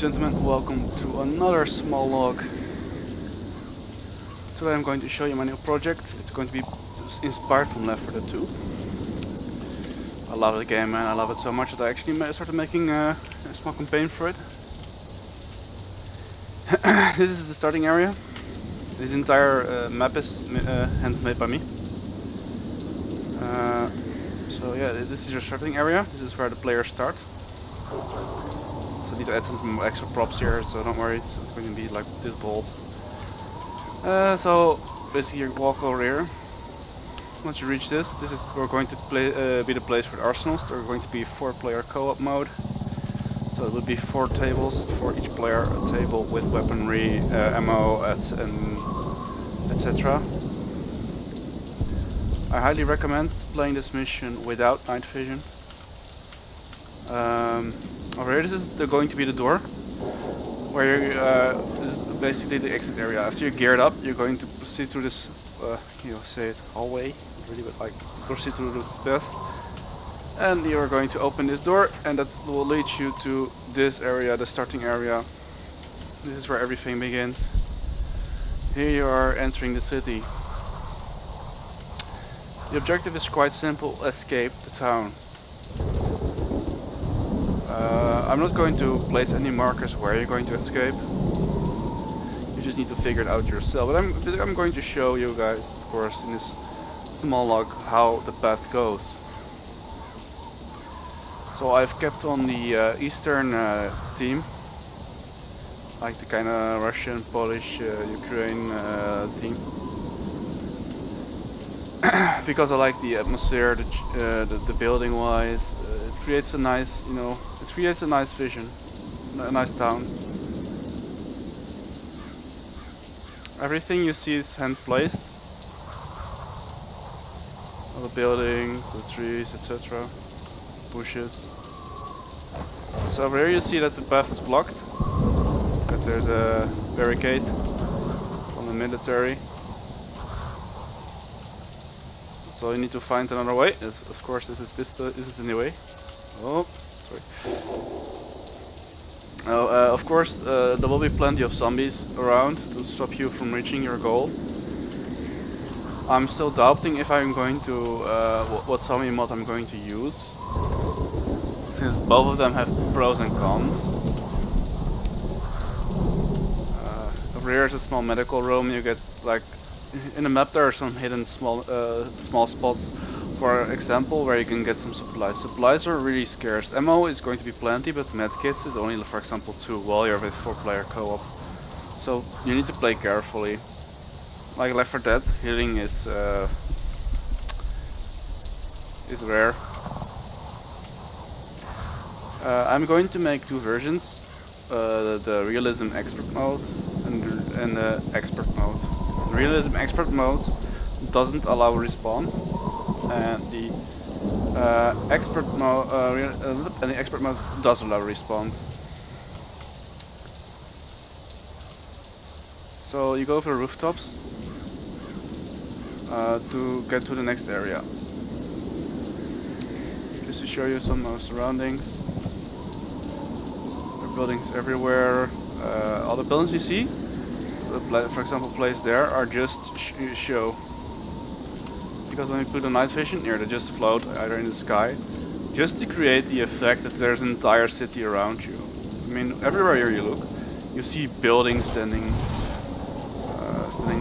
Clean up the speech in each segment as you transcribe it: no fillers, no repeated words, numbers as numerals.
gentlemen, welcome to another small log. Today I'm going to show you my new project. It's going to be inspired from Left4Dead 2. I love the game, man. I love it so much that I actually started making a small campaign for it. This is the starting area. This entire map is handmade by me. So yeah, this is your starting area. This is where the players start. So I need to add some extra props here, so don't worry, it's going to be like this bold. So basically you walk over here. Once you reach this, we're going to be the place for the arsenals. There are going to be 4-player co-op mode. So it will be 4 tables for each player, a table with weaponry, ammo, and etc. I highly recommend playing this mission without night vision. Over here, this is going to be the door, where this is basically the exit area. After you're geared up, you're going to proceed through this, hallway, really, but like proceed through this path, and you're going to open this door, and that will lead you to this area, the starting area. This is where everything begins. Here you are entering the city. The objective is quite simple: escape the town. I'm not going to place any markers where you're going to escape. You just need to figure it out yourself. But I'm going to show you guys, of course, in this small log how the path goes. So I've kept on the eastern team, like the kind of Russian, Polish, Ukraine team, because I like the atmosphere, the building wise. It creates a nice, it creates a nice vision, a nice town. Everything you see is hand placed. All the buildings, the trees, etc. Bushes. So over here you see that the path is blocked. That there's a barricade from the military. So you need to find another way. Of course, this is the new way. Oh, sorry. Of course, there will be plenty of zombies around to stop you from reaching your goal. I'm still doubting if I'm going to what zombie mod I'm going to use, since both of them have pros and cons. Over here is a small medical room. You get like in the map there are some hidden small spots. For example, where you can get some supplies. Supplies are really scarce. Ammo is going to be plenty, but medkits is only, for example, 2 while you're with 4-player co-op. So you need to play carefully. Like Left4Dead, healing is rare. I'm going to make 2 versions: the realism expert mode and the expert mode. The realism expert mode doesn't allow respawn. And the expert mode does allow respawns. So you go for rooftops to get to the next area. Just to show you some surroundings. There are buildings everywhere. All the buildings you see, for example, placed there, are just show. Because when you put a night vision here, they just float either in the sky, just to create the effect that there's an entire city around you. I mean, everywhere here you look, you see buildings standing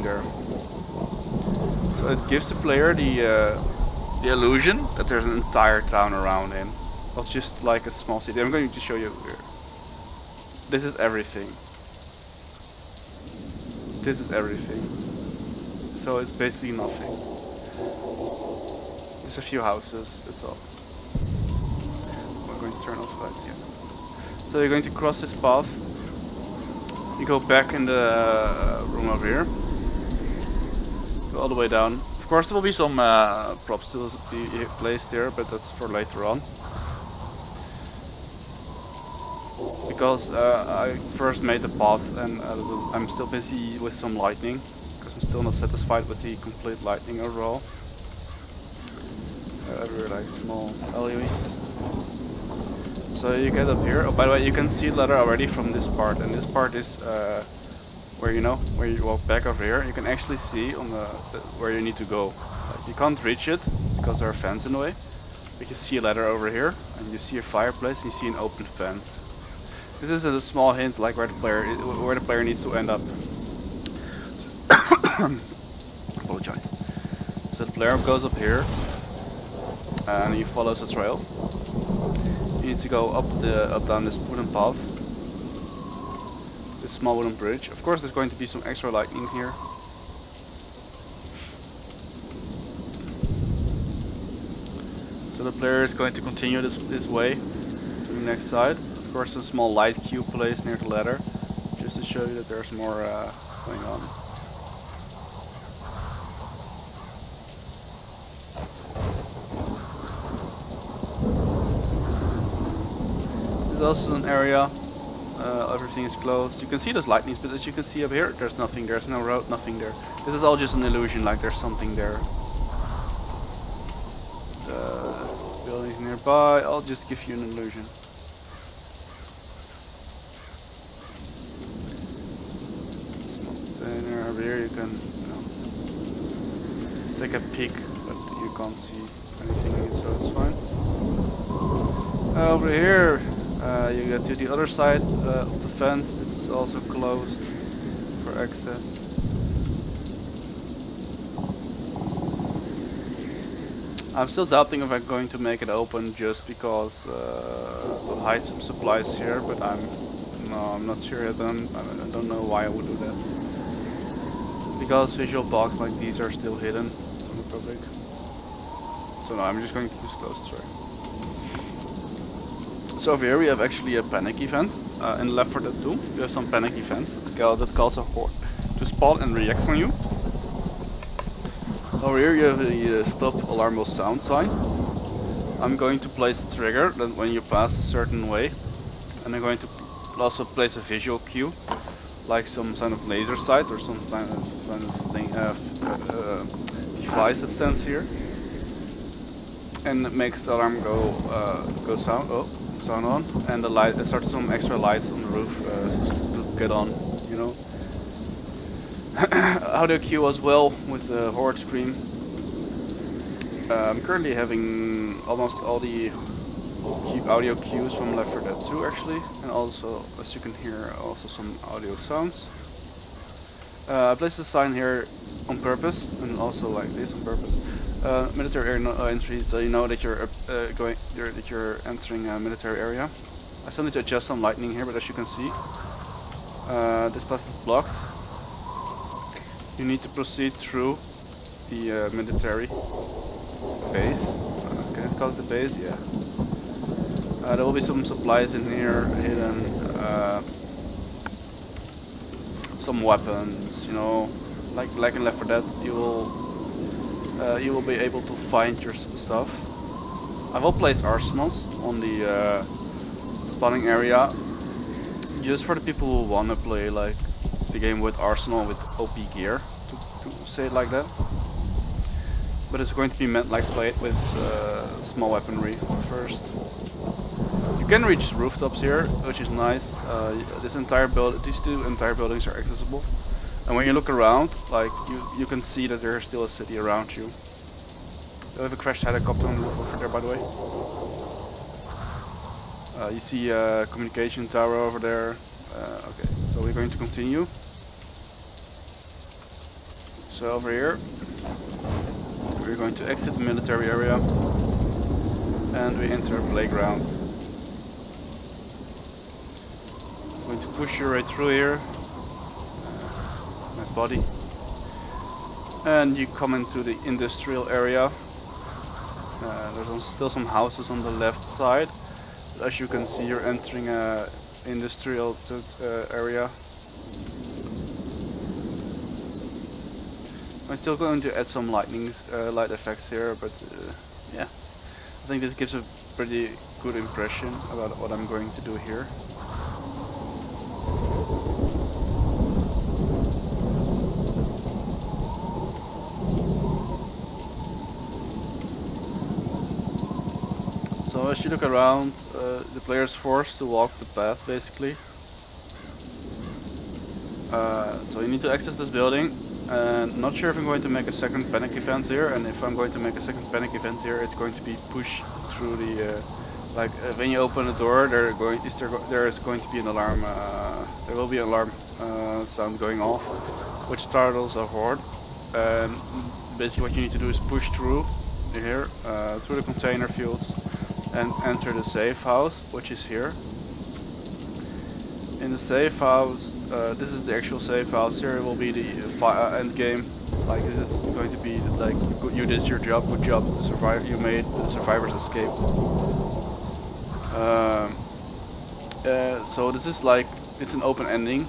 there. So it gives the player the illusion that there's an entire town around him, not just like a small city. I'm going to show you here. This is everything. This is everything. So it's basically nothing. There's a few houses, that's all. We're going to turn off the lights here. So you're going to cross this path. You go back in the room over here. Go all the way down. Of course there will be some props to be placed there, but that's for later on. Because I first made the path and I'm still busy with some lighting. Because I'm still not satisfied with the complete lighting overall. Everywhere like small LEDs. So you get up here. Oh, by the way, you can see ladder already from this part, and this part is where where you walk back over here. You can actually see on the where you need to go. Like, you can't reach it because there are fence in the way. But you see a ladder over here, and you see a fireplace, and you see an open fence. This is a small hint, like where the player needs to end up. Apologize. So the player goes up here, and he follows the trail. You need to go up down this wooden path, this small wooden bridge. Of course, there's going to be some extra lightning here. So the player is going to continue this way to the next side. Of course, a small light cube placed near the ladder, just to show you that there's more going on. There's also an area, everything is closed. You can see those lightnings, but as you can see up here, there's nothing, there's no road, nothing there. This is all just an illusion, like there's something there. The buildings nearby, I'll just give you an illusion. Over here you can take a peek, but you can't see anything, so it's fine. Over here you get to the other side of the fence. This is also closed for access. I'm still doubting if I'm going to make it open just because we'll hide some supplies here, but I'm not sure yet. I don't know why I would do that. Because visual box like these are still hidden from the public. So no, I'm just going to disclose it, sorry. So over here we have actually a panic event. In Left4Dead 2 we have some panic events that calls a horde to spawn and react on you. Over here you have the stop alarm will sound sign. I'm going to place a trigger that when you pass a certain way, and I'm going to also place a visual cue, like some kind of laser sight or some kind of thing, device that stands here, and it makes the alarm go sound on, and the light. It starts some extra lights on the roof to get on, you know. Audio cue as well with the horde scream. I'm currently having almost all the audio cues from Left4Dead 2 actually, and also, as you can hear, also some audio sounds. I placed a sign here on purpose, and also like this on purpose. Military area entry, so you know that you're entering a military area. I still need to adjust some lighting here, but as you can see, this path is blocked. You need to proceed through the military base. Can I call it the base? Yeah. There will be some supplies in here hidden, some weapons, you know, like in Left4Dead. You will be able to find your stuff. I will place arsenals on the spawning area, just for the people who wanna play like the game with arsenal with OP gear, to say it like that. But it's going to be meant like play it with small weaponry first. You can reach rooftops here, which is nice. These two entire buildings are accessible, and when you look around, like you can see that there is still a city around you. We have a crashed helicopter on the roof over there, by the way. You see a communication tower over there. Okay, so we're going to continue. So over here, we're going to exit the military area, and we enter a playground. I'm going to push you right through here. Nice body. And you come into the industrial area. There's still some houses on the left side. As you can see, you're entering a industrial area. I'm still going to add some light effects here, but yeah, I think this gives a pretty good impression about what I'm going to do here. So So as you look around, the player is forced to walk the path basically. So you need to access this building, and not sure if I'm going to make a second panic event here, and if I'm going to make a second panic event here, it's going to be push through the, when you open the door, there is going to be an alarm, there will be an alarm sound going off, which startles a horde, and basically what you need to do is push through here, through the container fields, and enter the safe house, which is here. In the safe house, this is the actual safe house. Here will be the end game. Like this is going to be like you did your job, good job. You made the survivors escaped. So this is like it's an open ending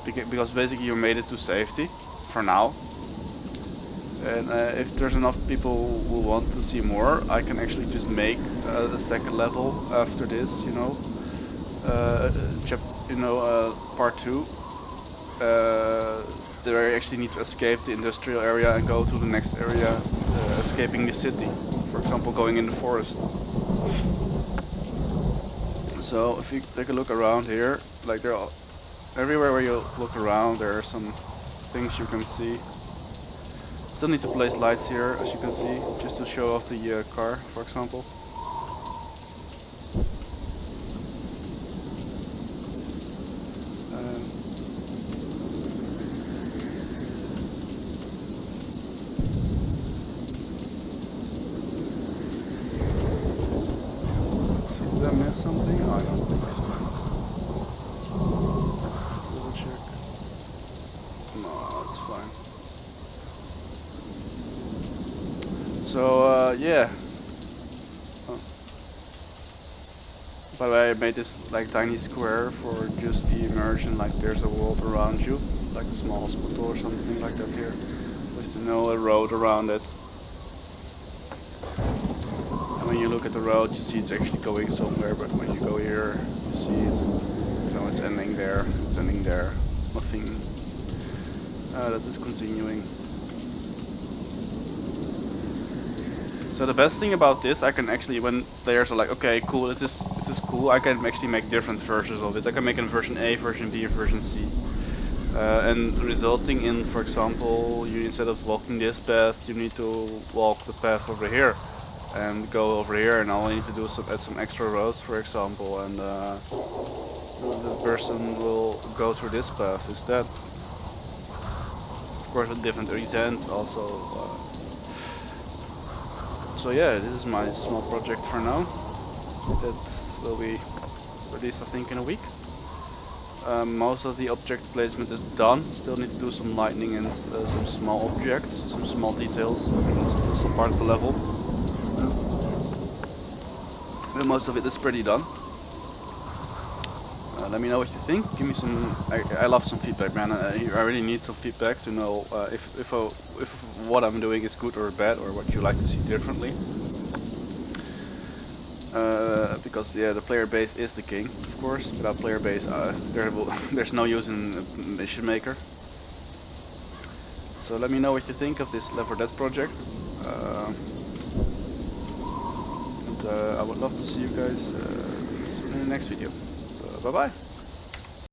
because basically you made it to safety for now. And if there's enough people who want to see more, I can actually just make the second level after this. Part 2, there I actually need to escape the industrial area and go to the next area, escaping the city, for example going in the forest. So if you take a look around here, like everywhere where you look around there are some things you can see. Still need to place lights here, as you can see, just to show off the car, for example. Did I miss something? Oh, I don't think so. Let's double check. No, it's fine. So, yeah. Oh. By the way, I made this like tiny square for just the immersion, like there's a world around you, like a small hospital or something like that here, with a road around it. And when you look at the road, you see it's actually going somewhere, but when you go here, you see it's ending there, it's ending there, nothing that is continuing. So the best thing about this, I can actually, when players are like, okay, cool, this is cool, I can actually make different versions of it. I can make a version A, version B, or version C. And resulting in, for example, you instead of walking this path, you need to walk the path over here. And go over here, and all I need to do is add some extra roads, for example, and the person will go through this path instead. Of course with different events also. So yeah, this is my small project for now. That will be released I think in a week. Most of the object placement is done. Still need to do some lighting and some small objects, some small details. It's a part of the level. But most of it is pretty done. Let me know what you think. Give me some. I love some feedback, man. I really need some feedback to know if what I'm doing is good or bad, or what you like to see differently. Because yeah, the player base is the king, of course. Without player base, there's no use in a mission maker. So let me know what you think of this Left4Dead project. I would love to see you guys soon in the next video. So bye bye.